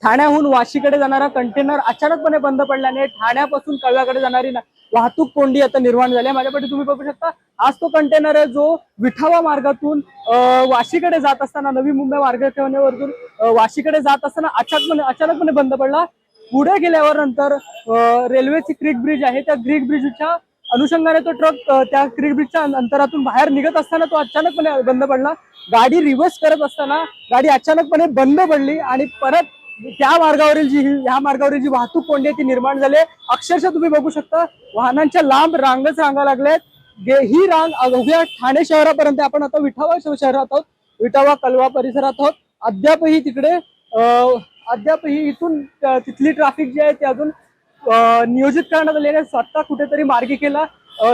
ठाण्याहून वाशीकडे जाणारा कंटेनर अचानकपणे बंद पडल्याने ठाण्यापासून कळव्याकडे जाणारी वाहतूक कोंडी आता निर्माण झाली आहे। माझ्याकडे तुम्ही बघू शकता, आज तो कंटेनर आहे जो विठावा मार्गातून वाशीकडे जात असताना, नवी मुंबई मार्गावरून वाशीकडे जात असताना अचानकपणे बंद पडला। पुढे गेल्यावर नंतर रेल्वेची क्रिक ब्रिज आहे, त्या क्रिक ब्रिजच्या अनुषंगाने तो ट्रक त्या क्रिक ब्रिजच्या अंतरातून बाहेर निघत असताना तो अचानकपणे बंद पडला। गाडी रिव्हर्स करत असताना गाडी अचानकपणे बंद पडली आणि परत ह्या मार्गावरील जी वाहतूक कोंडी ती निर्माण झाली। अक्षरशः तुम्ही बघू शकता, वाहनांच्या लांब रांगा लागल्यात। ही रांग अवघ्या ठाणे शहरापर्यंत, आपण आता विठावा शहरात आहोत, विठावा कलवा परिसरात आहोत। अद्यापही इथून तिथली ट्रॅफिक जी आहे ती अजून नियोजित करण्यात आलेली आहे। स्वतः कुठेतरी मार्गिकेला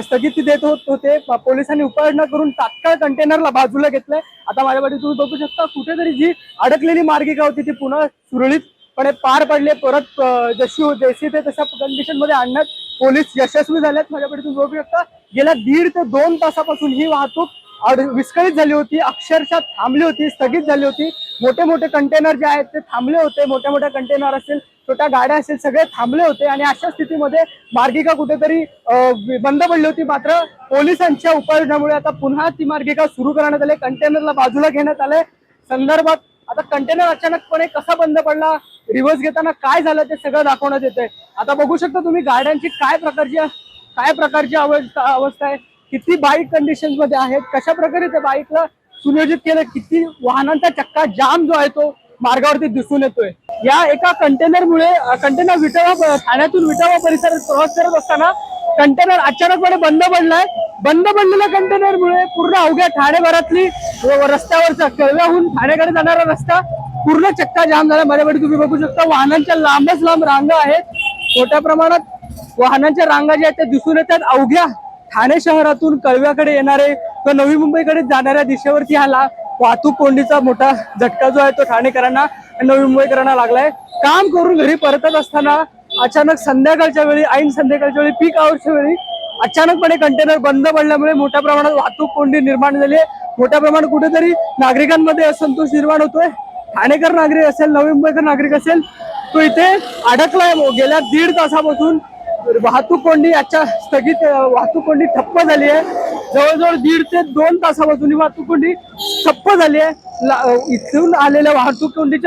स्थगिती देत होते, पोलिसांनी उपाययोजना करून तात्काळ कंटेनरला बाजूला घेतलंय। आता माझ्याकडे तुम्ही बघू शकता, कुठेतरी जी अडकलेली मार्गिका होती ती पुन्हा सुरळीतपणे पार पडली। परत जशी ते तशा कंडिशन मध्ये आणण्यात पोलीस यशस्वी झालेत। माझ्याकडे तुम्ही बघू शकता, गेल्या 1.5 ते 2 तासापासून ही वाहतूक विस्कळीत झाली होती, अक्षरशः थांबली होती, स्थगित झाली होती। मोठे कंटेनर जे आहेत ते थांबले होते, मोठ्या कंटेनर असेल, छोट्या गाड्या असेल, सगळे थांबले होते आणि अशा स्थितीमध्ये मार्गिका कुठेतरी बंद पडली होती। मात्र पोलिसांच्या उपाययोजनामुळे आता पुन्हा ती मार्गिका सुरू करण्यात आली, कंटेनरला बाजूला घेण्यात आले। संदर्भात आता कंटेनर अचानकपणे कसा बंद पडला, रिव्हर्स घेताना काय झालं ते सगळं दाखवण्यात येतंय। आता बघू शकता तुम्ही गाड्यांची काय प्रकारची अवस्था आहे, किती बाईक कंडिशन मध्ये आहेत, कशा प्रकारे त्या बाईकला सुनियोजित केलं, किती वाहनांचा चक्का जाम जो आहे तो मार्गावरती दिसून येतोय। या एका कंटेनर ठाण्यातून विठावा परिसरात प्रवास करत असताना कंटेनर अचानकपणे बंद पडलाय। बंद पडलेल्या कंटेनरमुळे पूर्ण अवघ्या ठाणेभरातली रस्त्यावरचा कळव्याहून ठाण्याकडे जाणारा रस्ता पूर्ण चक्का जाम झाला। माझ्याकडे तुम्ही बघू शकता, वाहनांच्या लांबच लांब रांगा आहेत, मोठ्या प्रमाणात वाहनांच्या रांगा ज्या आहेत त्या दिसून येतात। अवघ्या ठाणे शहरातून कळव्याकडे येणारे व नवी मुंबईकडे जाणाऱ्या दिशेवरती हा वाहतूक कोंडीचा मोठा झटका जो आहे तो ठाणेकरांना, नवी मुंबईकरांना लागलाय। काम करून घरी परतत असताना अचानक संध्याकाळच्या वेळी पीक आवरच्या वेळी अचानकपणे कंटेनर बंद पडल्यामुळे मोठ्या प्रमाणात वाहतूक कोंडी निर्माण झाली आहे। मोठ्या प्रमाणात कुठेतरी नागरिकांमध्ये असंतोष निर्माण होतोय। ठाणेकर नागरिक असेल, नवी मुंबईकर नागरिक असेल, तो इथे अडकलाय। गेल्या 1.5 तासापासून वाहतूक कोंडी ठप्प झाली आहे। जवळजवळ 1.5 ते 2 तासापासून ही वाहतूक कोंडी ठप्प झाली आहे। इथून आलेल्या वाहतूक कोंडीत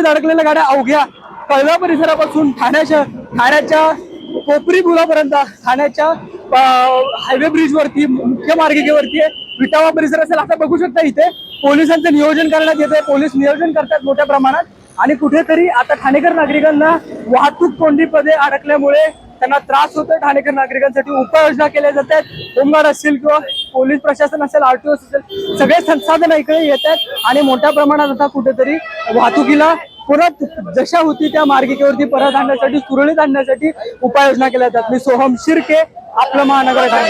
अडकलेल्या गाड्या अवघ्या कळवा परिसरापासून ठाण्याच्या कोपरी पुलापर्यंत, ठाण्याच्या हायवे ब्रिज वरती, मुख्य मार्गिकेवरती विठावा परिसर असेल। आता बघू शकता इथे पोलिसांचं नियोजन करण्यात येते, पोलीस नियोजन करतात मोठ्या प्रमाणात। आणि कुठेतरी आता ठाणेकर नागरिकांना वाहतूक कोंडीमध्ये अडकल्यामुळे त्यांना त्रास होतोय। ठाणेकर नागरिकांसाठी उपाययोजना केल्या जातात, होमगार्ड असेल किंवा पोलीस प्रशासन असेल, आरटीओ असेल, सगळे संसाधन इकडे येतात आणि मोठ्या प्रमाणात आता कुठेतरी वाहतुकीला परत जशा होती त्या मार्गिकेवरती परत आणण्यासाठी, सुरळीत आणण्यासाठी उपाययोजना केल्या जातात। मी सोहम शिर्के, आपलं महानगर ठाणे।